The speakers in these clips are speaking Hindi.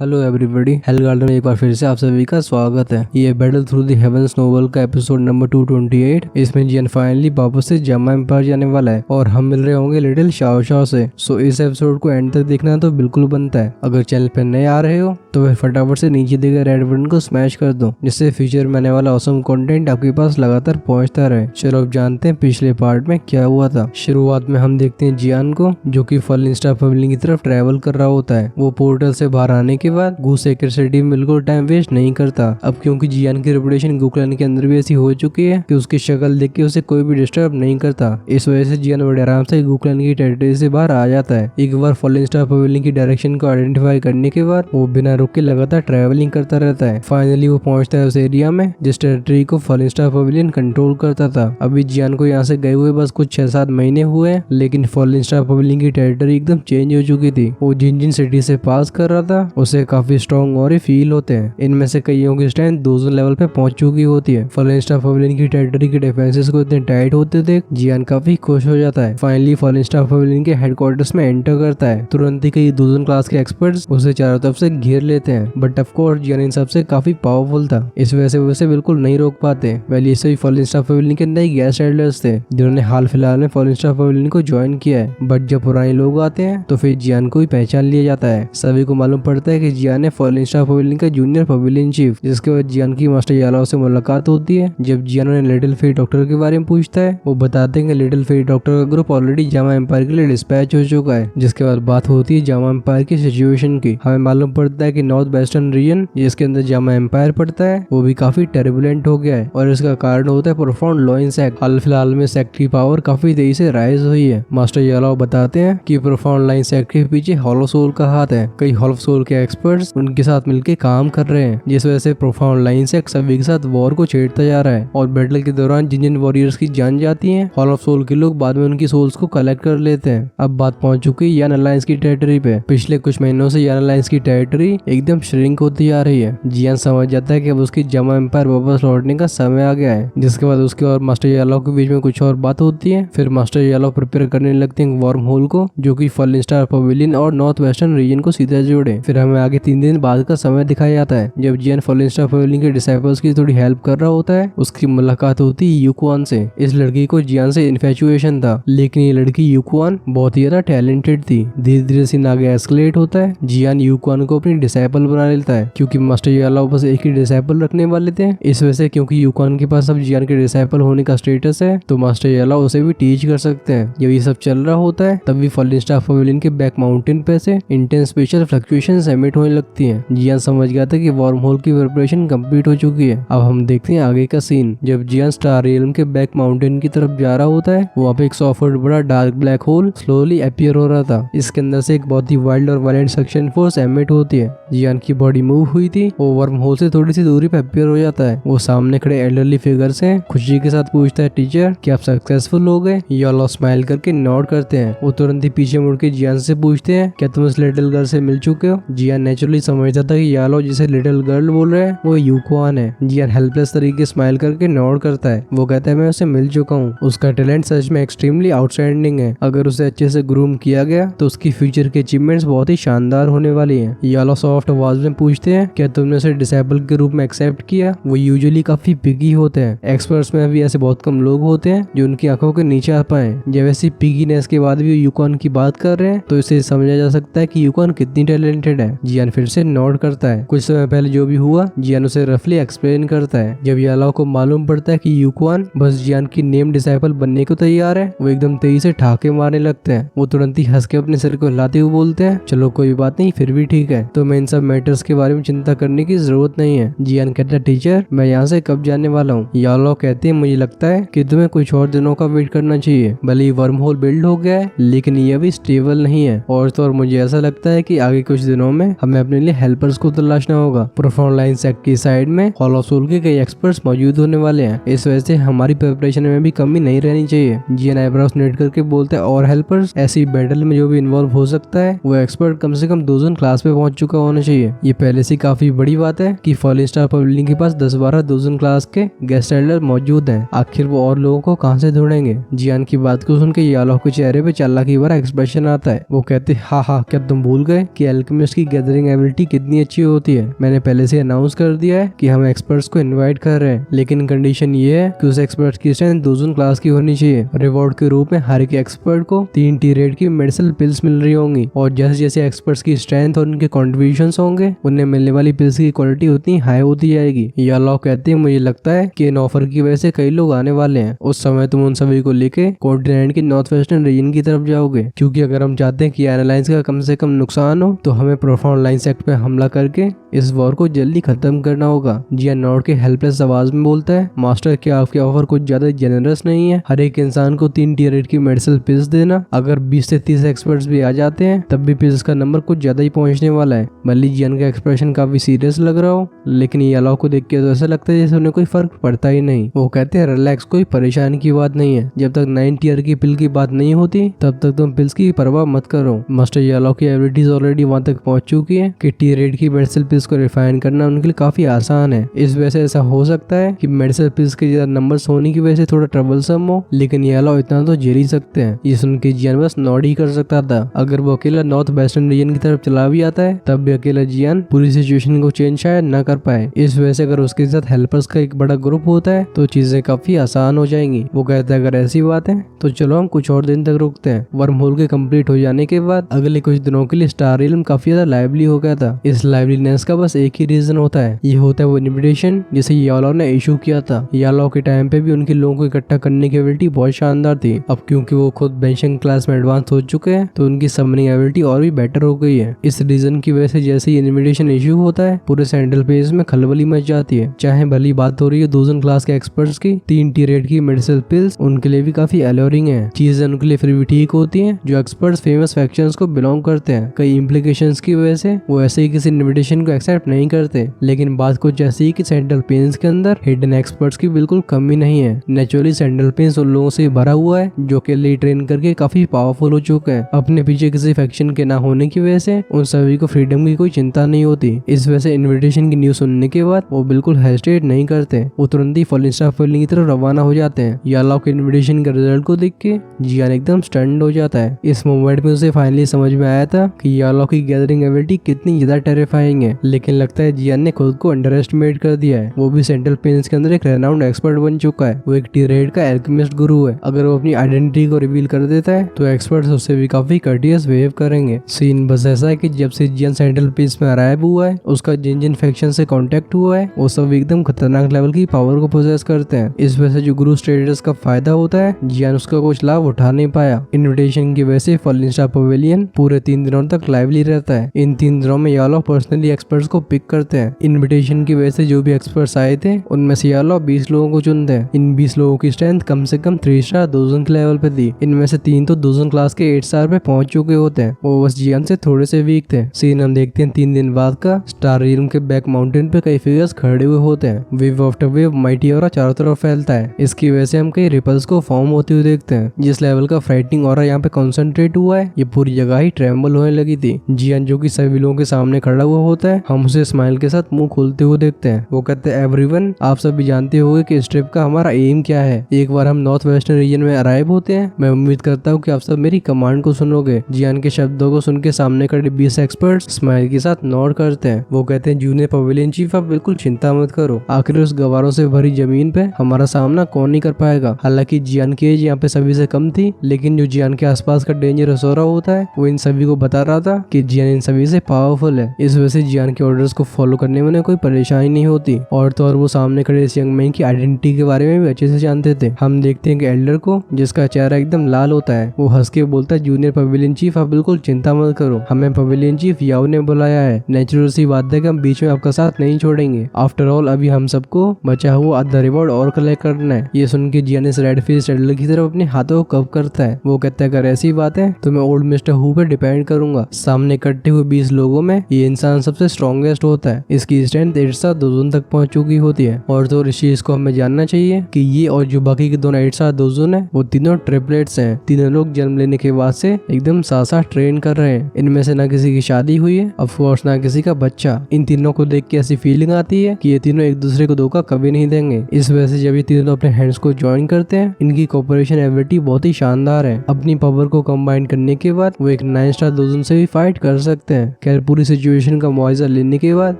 हेलो एवरीबॉडी, हेलगार्डन में एक बार फिर से आप सभी का स्वागत है। ये battle through the heavens novel का एपिसोड नंबर 228। इसमें जियन फाइनली वापस से जामा एम्पायर जाने वाला है और हम मिल रहे होंगे लिटिल शाओ शाओ से। सो इस एपिसोड को एंड तक देखना तो बिल्कुल बनता है। अगर चैनल पर नए आ रहे हो तो फिर फटाफट से नीचे दिए गए रेड बटन को स्मैश कर दो, जिससे फ्यूचर में आने वाला ऑसम कंटेंट आपके पास लगातार पहुंचता रहे। चलो अब जानते हैं पिछले पार्ट में क्या हुआ था। शुरुआत में हम देखते हैं जियान को, जो कि फॉलिंग स्टार पवेलियन की तरफ ट्रैवल कर रहा होता है। वो पोर्टल से बाहर आने के बाद गू सेक्रेट सिटी में बिल्कुल टाइम वेस्ट नहीं करता। अब क्योंकि जियान की रेपुटेशन गू क्लैन के अंदर भी ऐसी हो चुकी है कि उसकी शक्ल देख के उसे कोई भी डिस्टर्ब नहीं करता। इस वजह से जियान बड़े आराम से गू क्लैन की टेरिटरी से बाहर आ जाता है। एक बार फॉलिंग स्टार पवेलियन की डायरेक्शन को आइडेंटिफाई करने के बाद वो बिना रुक के लगातार ट्रैवलिंग करता रहता है। फाइनली वो पहुंचता है उस एरिया में जिस टेरिटरी को फॉलिंग स्टार पवेलियन कंट्रोल करता था। अभी जियान को यहाँ से गए हुए बस कुछ 6-7 महीने हुए, लेकिन फॉलिंग स्टार पवेलियन की टेरिटरी एकदम चेंज हो चुकी थी। वो जिन सिटी से पास कर रहा था उसे काफी स्ट्रॉन्ग और फील होते हैं। इनमें से कईयों की स्ट्रेंथ 2 लेवल पे पहुंच चुकी होती है। फॉलिंग स्टार पवेलियन की टेरिटरी के डिफेंसेस को इतने टाइट होते देख जियान काफी खुश हो जाता है। फाइनली फॉलिंग स्टार पवेलियन के हेडक्वार्टर्स में एंटर करता है। तुरंत ही कई दोजन क्लास के एक्सपर्ट्स उसे चारों तरफ से घेर लेते हैं, बट ऑफ कोर्स जियान इन सबसे काफी पावरफुल था। इस वजह से उसे बिल्कुल नहीं रोक पाते। पहले से ही फॉलिंग स्टार पवेलियन के नए गेस्ट एल्डर्स थे जिन्होंने हाल फिलहाल में फॉलिंग स्टार पवेलियन को ज्वाइन किया है, बट जब पुराने लोग आते हैं तो फिर जियान को ही पहचान लिया जाता है। सभी को मालूम पड़ता है कि जियान है फॉलिंग स्टार पवेलियन का जूनियर पवेलियन चीफ, जिसके बाद जियान की मास्टर यालाओ से मुलाकात होती है। जब जियान ने लिटिल फेट डॉक्टर के बारे में पूछता है, वो बताते हैं कि लिटिल फेट डॉक्टर का ग्रुप ऑलरेडी जामा एम्पायर के लिए डिस्पैच हो चुका है। जिसके बाद बात होती है जामा एम्पायर की सिचुएशन की। हमें मालूम पड़ता है कि नॉर्थ वेस्टर्न रीजन जिसके अंदर जामा एम्पायर पड़ता है वो भी काफी टर्बुलेंट हो गया है, और इसका कारण होता है प्रोफाउंड लॉ इन सेक्ट। हाल फिलहाल में सेक्ट की पावर काफी तेजी से राइज हुई है। मास्टर यालाओ बताते हैं कि प्रोफाउंड लाइन सेक्ट के पीछे हॉलो सोल का हाथ है। कई हॉलो सोल के एक्सपर्ट्स उनके साथ मिलकर काम कर रहे हैं, जिस वजह से प्रोफाउंड लाइन सेक्ट सभी के साथ वॉर को छेड़ता जा रहा है। और बैटल के दौरान जिन वॉरियर्स की जान जाती है, हॉल ऑफ सोल के लोग बाद में उनकी सोल्स को कलेक्ट कर लेते हैं। अब बात पहुंच चुकी है यान अलायंस की टेरिटरी पे। पिछले कुछ महीनों से यान अलायंस की टेरिटरी एकदम श्रिंक होती जा रही है। जियान समझ जाता है कि अब उसकी जामा एम्पायर वापस लौटने का समय आ गया है। जिसके बाद उसके और मास्टर यालाओ के बीच में कुछ और बात होती है। फिर मास्टर यालाओ प्रिपेयर करने लगते हैं वार्म होल को, जो कि फॉलिंग स्टार पवेलियन और नॉर्थ वेस्टर्न रीजन को सीधा जोड़े। फिर हमें आगे 3 दिन बाद का समय दिखाया जाता है जब जियान फॉलिंग स्टार पवेलियन के डिसाइपल्स की थोड़ी हेल्प कर रहा होता है। उसकी मुलाकात होती है यूक्वान से। इस लड़की को जियान से इन्फेचुएशन था, लेकिन ये लड़की यूक्वान बहुत ही ज्यादा टैलेंटेड थी। धीरे धीरे सीन आगे एस्केलेट होता है। जियान यूक्वान को अपनी डिसाइपल बना लेता है, क्योंकि मास्टर यालाओ बस एक ही डिसाइपल रखने वाले थे। इस वजह से क्योंकि यूक्वान के पास अब जियान के डिसाइपल होने का स्टेटस है, तो मास्टर यालाओ उसे भी टीच कर सकते हैं। जब ये सब चल रहा होता है तभी फॉलिंग स्टार पवेलियन के बैक माउंटेन पे से इंटेंस स्पेशल फ्लक्चुएशन एमिट होने लगती है। जियान समझ गया था कि वार्म होल की प्रिपरेशन कंप्लीट हो चुकी है। अब हम देखते हैं आगे का सीन। जब जियान स्टार रियल्म के बैक माउंटेन की तरफ जा रहा होता है, वहाँ पे एक 100 फुट बड़ा dark black hole slowly appear हो रहा था। इसके अंदर से एक बहुत ही वाइल्ड और वायलेंट सक्शन फोर्स एमिट होती है। जियान की बॉडी मूव हुई थी, वो वर्म होल से थोड़ी सी दूरी पे अपीयर हो जाता है। वो सामने खड़े एल्डरली फिगर से खुशी के साथ पूछता है, टीचर क्या आप सक्सेसफुल हो गए? यालाओ स्माइल करके नॉड करते हैं। वो तुरंत ही पीछे मुड़ के जियान से पूछते हैं, क्या तुम इस लिटिल गर्ल से मिल चुके हो? जियान नेचुरली समझता था कि यालाओ जिसे लिटिल गर्ल बोल रहे हैं वो यूक्वान है। जियान हेल्पलेस तरीके स्माइल करके नॉड करता है। वो कहता है, मैं उसे मिल चुका हूँ। उसका टैलेंट सच में एक्सट्रीमली आउटस्टैंडिंग है। अगर उसे अच्छे से ग्रूम किया गया तो उसकी फ्यूचर के अचीवमेंट्स बहुत ही शानदार होने वाली हैं। यालाओ सॉफ्ट आवाज में पूछते हैं, क्या तुमने उसे डिसेबल के रूप में एक्सेप्ट किया? वो यूजुअली काफी पिगी होते हैं। एक्सपर्ट्स में भी ऐसे बहुत कम लोग होते हैं जो उनकी आंखों के नीचे आ पाए। जब ऐसी पिगीनेस के बाद भी यूक्वान की बात कर रहे हैं तो इसे समझा जा सकता है कि यूक्वान कितनी टैलेंटेड है। जियान फिर से नॉड करता है। कुछ समय पहले जो भी हुआ जियान उसे रफली एक्सप्लेन करता है। जब यालाओ को मालूम पड़ता है कि यूक्वान बस जियान की नेम डिसाइपल बनने को तैयार है, वो एकदम तेजी से ठहाके मारने लगते हैं। वो तुरंत ही हंस के अपने सिर को हिलाते हुए बोलते हैं, चलो कोई बात नहीं, फिर भी ठीक है, तो मैं इन सब मैटर्स के बारे में चिंता करने की जरूरत नहीं है। जियान कहता है, टीचर मैं यहाँ से कब जाने वाला हूँ? यालाओ कहते हैं, मुझे लगता है कि तुम्हें कुछ और दिनों का वेट करना चाहिए। भले ही वर्म होल बिल्ड हो गया है, लेकिन ये अभी स्टेबल नहीं है। और तो और मुझे ऐसा लगता है कि आगे कुछ दिनों में हमें अपने लिए हेल्पर्स को तलाशना होगा। प्रोफाउंड लाइन सेक्ट की साइड में हॉल ऑफ सोल के कई एक्सपर्ट्स मौजूद होने वाले हैं। इस वजह से हमारी प्रिपरेशन में भी कमी नहीं रहनी चाहिए। जियान आईब्रोज नेट करके बोलते हैं, और हेल्पर्स ऐसी बैटल में जो भी इन्वॉल्व हो सकता है वो एक्सपर्ट कम से कम 2 जोन क्लास पे पहुंच चुका होना चाहिए। ये पहले से काफी बड़ी बात है कि फॉलिंग स्टार पवेलियन के पास 10-12 2 जोन क्लास के गेस्ट एल्डर मौजूद हैं। आखिर वो और लोगों को कहां से ढूंढेंगे? जियान की बात को सुन के यालाओ के चेहरे पे चालाकी भरा एक्सप्रेशन आता है। वो कहते, हाँ हाँ, क्या तुम भूल गए कि अल्केमिस्ट की गैदरिंग एबिलिटी कितनी अच्छी होती है। मैंने पहले से अनाउंस कर दिया है कि हम एक्सपर्ट्स को इनवाइट कर रहे हैं, लेकिन कंडीशन ये है कि उस एक्सपर्ट की स्ट्रेंथ दोजन क्लास की होनी चाहिए। रिवॉर्ड के रूप में हर एक एक्सपर्ट को 3 टी रेट की मेडिसिन पिल्स मिल रही होंगी, और जैसे जैसे एक्सपर्ट्स की स्ट्रेंथ और उनके कॉन्ट्रीब्यूशंस होंगे उन्हें मिलने वाली पिल्स की क्वालिटी उतनी हाई होती जाएगी। यालॉ कहते हैं, मुझे लगता है कि इन ऑफर की वजह से कई लोग आने वाले हैं। उस समय तुम उन सभी को लेके कॉन्टिनेंट के नॉर्थ वेस्टर्न रीजन की तरफ जाओगे, क्योंकि अगर हम चाहते हैं कि एयरलाइंस का कम से कम नुकसान हो तो हमें प्रोफाउंड लाइन सेक्ट पे हमला करके इस वॉर को जल्दी खत्म करना होगा। जियान नॉर्ड के हेल्पलेस आवाज में बोलता है, मास्टर क्या आपके ऑफर कुछ ज्यादा जेनरस नहीं है? हर एक इंसान को 3 टियर रेट की मेडिसिन पिल्स देना, अगर 20 से 30 एक्सपर्ट्स भी आ जाते हैं तब भी पिल्स का नंबर कुछ ज्यादा ही पहुंचने वाला है। भले जियान का एक्सप्रेशन काफी सीरियस लग रहा हो, लेकिन यालॉ को देख के तो ऐसा लगता है जैसे उन्हें कोई फर्क पड़ता ही नहीं। वो कहते हैं, रिलैक्स, कोई परेशानी की बात नहीं है। जब तक 9 टियर की पिल की बात नहीं होती तब तक तुम पिल्स की परवाह मत करो। मास्टर यालॉ की एबिलिटीज ऑलरेडी वहां तक पहुंच चुकी है कि टियर रेट की मेडिसिन पिल्स को रिफाइन करना उनके लिए काफी आसान है। इस वजह से ऐसा हो सकता है कि मेडिसिन पिल्स के ज्यादा नंबर्स होने की वजह से थोड़ा ट्रबलसम हो, लेकिन यालॉ इतना तो झेल ही सकते हैं। ये सुन के जियान बस नॉड ही कर सकता था। अगर वो अकेला नॉर्थ वेस्टर्न रीजन की तरफ चला भी आता है तब भी अकेला जियान पूरी सिचुएशन को चेंज शायद न कर पाए। इस वजह से अगर उसके साथ हेल्पर्स का एक बड़ा ग्रुप होता है तो चीजें काफी आसान हो जाएंगी। वो कहता है, अगर ऐसी बात है तो चलो हम कुछ और दिन तक रुकते हैं। वर्म होल के कंप्लीट हो जाने के बाद अगले कुछ दिनों के लिए स्टार रियल्म काफी ज्यादा लाइवली हो गया था। इस लाइवलीनेस का बस एक ही रीजन होता है, ये होता है वो इन्विटेशन जिसे यालॉ ने इशू किया था। यालॉ के टाइम पे भी उनके लोगों को इकट्ठा करने की एबिलिटी बहुत शानदार थी। अब क्योंकि वो खुद बेंशिंग क्लास में एडवांस हो चुके हैं तो उनकी समनिंग एबिलिटी और भी बेटर हो गई है। इस रीजन की वजह से जैसे ही इन्विटेशन इशू होता है पूरे सेंट्रल पेज में खलबली मच जाती है। चाहे भली बात हो रही है दोजन क्लास के एक्सपर्ट्स की, 3 टी रेट की मेडिसिन पिल्स उनके लिए भी काफी एलोरिंग है। चीजें उनके लिए फिर भी ठीक होती हैं जो एक्सपर्ट्स फेमस फैक्शंस को बिलोंग करते हैं। कई इम्प्लीकेशंस की वजह से वो ऐसे ही किसी इन्विटेशन को एक्सेप्ट नहीं करते, लेकिन बात कुछ ऐसी ही कि सेंट्रल पेन्स के अंदर हिडन एक्सपर्ट्स की बिल्कुल कमी नहीं है। नेचुरली सेंट्रल पेन्स उन लोगों से भरा हुआ है जो अकेले ट्रेन करके काफी पावरफुल हो चुके हैं। अपने पीछे किसी फैक्शन के ना होने की वजह से उन सभी को फ्रीडम की कोई चिंता नहीं होती। इस वजह से इन्विटेशन की न्यूज सुनने के बाद वो बिल्कुल हेजिटेट नहीं करते, वो तुरंत ही फॉलिंस्टार फील्डिंग की तरफ रवाना हो जाते हैं। यालॉ के इन्विटेशन के रिजल्ट को देख के जियान एकदम स्टन्ड हो जाता है। इस मोमेंट में उसे फाइनली समझ में आया था कि यालॉ की गैदरिंग एबिलिटी कितनी ज्यादा टेरिफाइंग है, लेकिन लगता है जियान ने खुद को अंडर एस्टिमेट कर दिया है। वो भी सेंट्रल पेन्स के अंदर एक रेनाउंड एक्सपर्ट बन चुका है। वो एक टियर रेट का एल्केमिस्ट गुरु है। अगर वो अपनी आइडेंटिटी को रिवील कर देता है तो एक्सपर्ट्स उससे भी काफी कर्टियस बिहेव करेंगे। सीन बस ऐसा है कि जब से जियान सेंट्रल पेन्स में अराइव हुआ है उसका जिन जिन फैक्शन से कांटेक्ट हुआ है वो सब एकदम खतरनाक लेवल की पावर को पोजेस करते हैं। इस वजह से जो गुरु स्टेटस का फायदा होता है जियान उसका कुछ लाभ उठा नहीं पाया। इन्विटेशन की वजह से फॉलिंस्टार पवेलियन पूरे 3 दिनों तक लाइवली रहता है। इन 3 दिनों में यालॉ पर्सनली एक्सपर्ट्स को पिक करते हैं। इन्विटेशन की वजह से जो भी एक्सपर्ट्स आए थे उनमें से यालॉ 20 लोगों को चुनते हैं। इन 20 लोगों की स्ट्रेंथ कम से कम 3 स्टार दोजन के लेवल पे थी। इनमें से 3 तो दोजन क्लास के 8 स्टार पे पहुंच चुके होते हैं। वो बस जियान से थोड़े से वीक थे। सीन हम देखते हैं 3 दिन बाद का। स्टार रियल्म के बैक माउंटेन पे कई फिगर्स खड़े हुए होते हैं। Wave after wave mighty aura चारों तरफ फैलता है। इसकी वजह से हम कई रिपल्स को फॉर्म होते हुए देखते हैं। जिस लेवल का फ्राइटनिंग ऑरा यहाँ पे कॉन्सेंट्रेट हुआ है ये पूरी जगह ही ट्रेम्बल होने लगी थी। जियान जो कि सभी लोगों के सामने खड़ा हुआ होता है, हम उसे स्माइल के साथ मुंह खोलते हुए देखते हैं। वो कहते हैं, एवरीवन, आप सब भी जानते होंगे कि इस ट्रिप का हमारा एम क्या है। एक बार हम नॉर्थ वेस्टर्न रीजन में अराइव होते हैं मैं उम्मीद करता हूँ कि आप सब मेरी कमांड को सुनोगे। जियान के शब्दों को सुन के सामने खड़े 20 एक्सपर्ट्स स्माइल के साथ नॉड करते हैं। वो कहते हैं, जूनियर पवेलियन चीफ, आप बिल्कुल चिंता मत करो। आखिर उस गवारों से भरी जमीन पे हमारा सामना कौन नहीं कर पाएगा। हालांकि जियान की एज यहाँ पे सभी से कम थी, लेकिन जो जियान के आसपास का डेंजरस हो रहा होता है वो इन सभी को बता रहा था कि जियान इन सभी से पावरफुल है। इस वजह से जियान के ऑर्डर्स को फॉलो करने में कोई परेशानी नहीं होती। और तो और वो सामने खड़े इस यंग मैन की आइडेंटिटी के बारे में भी अच्छे से जानते थे। हम देखते हैं कि एल्डर को, जिसका चेहरा एकदम लाल होता है, वो हंस के बोलता है, जूनियर पवेलियन चीफ, आप बिल्कुल चिंता मत करो। हमें पवेलियन चीफ याओ ने बुलाया है। नेचुरल सी बात है कि हम बीच में आपका साथ नहीं छोड़ेंगे। आफ्टर ऑल अभी हम सबको बचा हुआ आधा रिवॉर्ड और कलेक्ट करना है। ये सुन के जियान इस रेड फेस एल्डर की तरफ अपने हाथों को कव करता है। वो कहता है, अगर ऐसी बात है तो मैं ओल्ड मिस्टर हु पे डिपेंड करूंगा। सामने इकट्ठे हुए 20 लोगों में ये इंसान सबसे स्ट्रॉन्गेस्ट होता है। इसकी स्ट्रेंथ 8 स्टार दोजन तक पहुंच चुकी होती है। और तो इस चीज को हमें जानना चाहिए कि ये और जो बाकी के दोनों 8 स्टार दोजन है वो तीनों ट्रिपलेट्स हैं। तीनों लोग जन्म लेने के बाद से एकदम साथ साथ ट्रेन कर रहे हैं। इनमें से ना किसी की शादी हुई है, ऑफ कोर्स ना किसी का बच्चा। इन तीनों को देख के ऐसी फीलिंग आती है कि ये तीनों एक दूसरे को धोखा कभी नहीं देंगे। इस वजह से जब ये तीनों अपने हैंड्स को ज्वाइन करते हैं इनकी कोऑपरेशन एबिलिटी बहुत ही शानदार है। अपनी पावर को कंबाइन करने के बाद वो एक 9 स्टार दोजन से भी फाइट कर सकते हैं। खैर पूरी सिचुएशन का मुआवजा लेने के बाद